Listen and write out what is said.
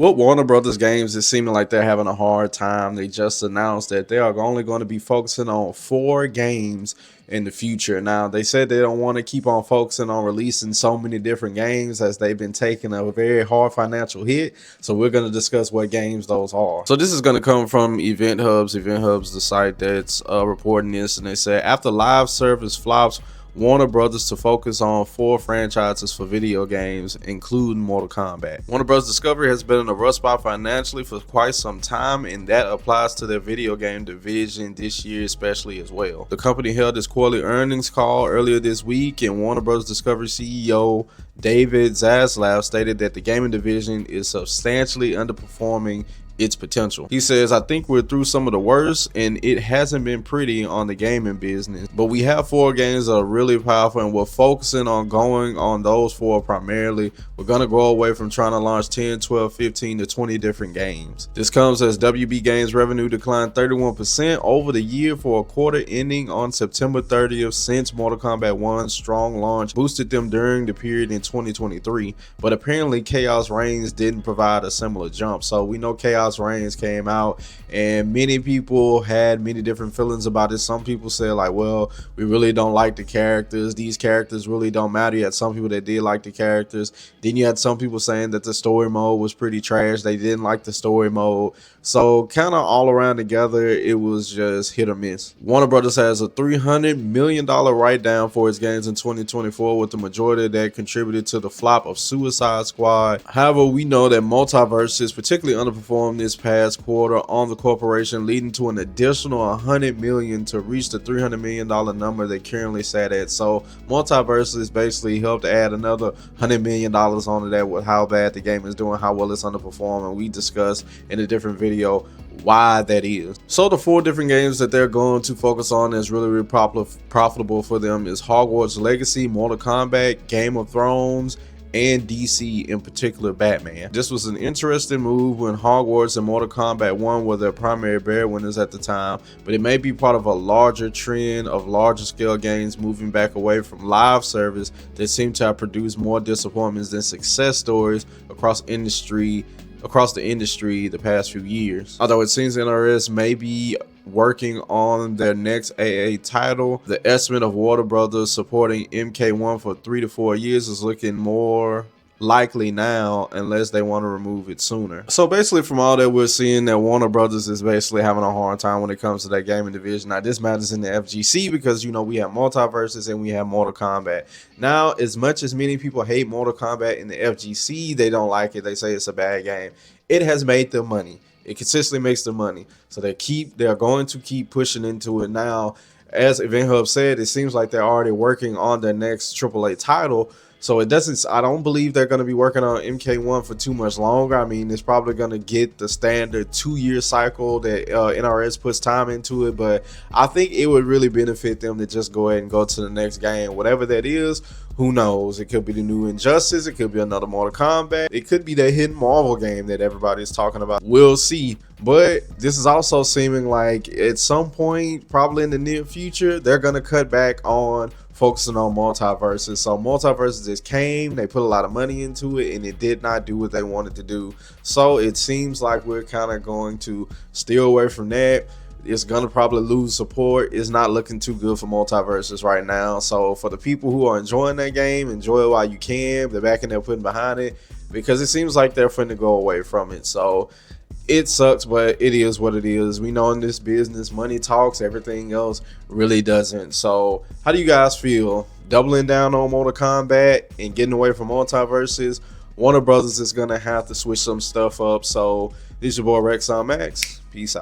With Warner Brothers games, it's seeming like they're having a hard time. They just announced that they are only going to be focusing on 4 games in the future. Now, they said they don't want to keep on focusing on releasing so many different games as they've been taking a very hard financial hit. So we're going to discuss what games those are. So this is going to come from Event Hubs. Event Hubs, the site that's reporting this, and they said after live service flops, Warner Brothers to focus on 4 franchises for video games, including Mortal Kombat. Warner Bros. Discovery has been in a rough spot financially for quite some time, and that applies to their video game division this year especially as well. The company held its quarterly earnings call earlier this week, and Warner Bros. Discovery CEO David Zaslav stated that the gaming division is substantially underperforming its potential. He says, I think we're through some of the worst, and it hasn't been pretty on the gaming business, but we have 4 games that are really powerful, and we're focusing on going on those 4 primarily. We're going to go away from trying to launch 10, 12, 15 to 20 different games. This comes as WB Games revenue declined 31% over the year for a quarter ending on September 30th since Mortal Kombat 1's strong launch boosted them during the period in 2023, but apparently Chaos Reigns didn't provide a similar jump. So we know Chaos Reigns came out and many people had many different feelings about it. Some people said like, well, we really don't like the characters, these characters really don't matter. You had some people that did like the characters, then you had some people saying that the story mode was pretty trash, they didn't like the story mode. So kind of all around together, it was just hit or miss. Warner Brothers has a $300 million write-down for its games in 2024, with the majority of that contributed to the flop of Suicide Squad. However, we know that Multiversus particularly underperformed this past quarter on the corporation, leading to an additional $100 million to reach the $300 million number they currently sat at. So Multiversus basically helped add another $100 million onto that with how bad the game is doing, how well it's underperforming. We discussed in a different video why that is. So the 4 different games that they're going to focus on that's really profitable for them is Hogwarts Legacy, Mortal Kombat, Game of Thrones, and DC, in particular Batman. This was an interesting move when Hogwarts and Mortal Kombat 1 were their primary breadwinners at the time, but it may be part of a larger trend of larger scale games moving back away from live service that seem to have produced more disappointments than success stories across the industry the past few years. Although it seems NRS may be working on their next AA title, the estimate of Warner Brothers supporting MK1 for 3 to 4 years is looking more likely now, unless they want to remove it sooner. So basically from all that, we're seeing that Warner Brothers is basically having a hard time when it comes to that gaming division. Now this matters in the FGC because, you know, we have Multiversus and we have Mortal Kombat. Now, as much as many people hate Mortal Kombat in the FGC, they don't like it, they say it's a bad game, it has made them money. It consistently makes them money, so they're going to keep pushing into it. Now, as Event Hub said, it seems like they're already working on their next AAA title. So I don't believe they're going to be working on MK1 for too much longer. I mean, it's probably going to get the standard 2-year cycle that NRS puts time into it, but I think it would really benefit them to just go ahead and go to the next game, whatever that is. Who knows? It could be the new Injustice, it could be another Mortal Kombat, it could be that hidden Marvel game that everybody's talking about. We'll see. But this is also seeming like at some point, probably in the near future, they're going to cut back on focusing on Multiversus. So Multiversus just came, they put a lot of money into it, and it did not do what they wanted to do. So it seems like we're kind of going to steer away from that. It's going to probably lose support. It's not looking too good for Multiversus right now. So for the people who are enjoying that game, enjoy it while you can. The backing they're putting behind it, because it seems like they're finna go away from it. So it sucks, but it is what it is. We know in this business, money talks, everything else really doesn't. So how do you guys feel? Doubling down on Mortal Kombat and getting away from Multiversus? Warner Brothers is going to have to switch some stuff up. So this is your boy Rex on Max. Peace out.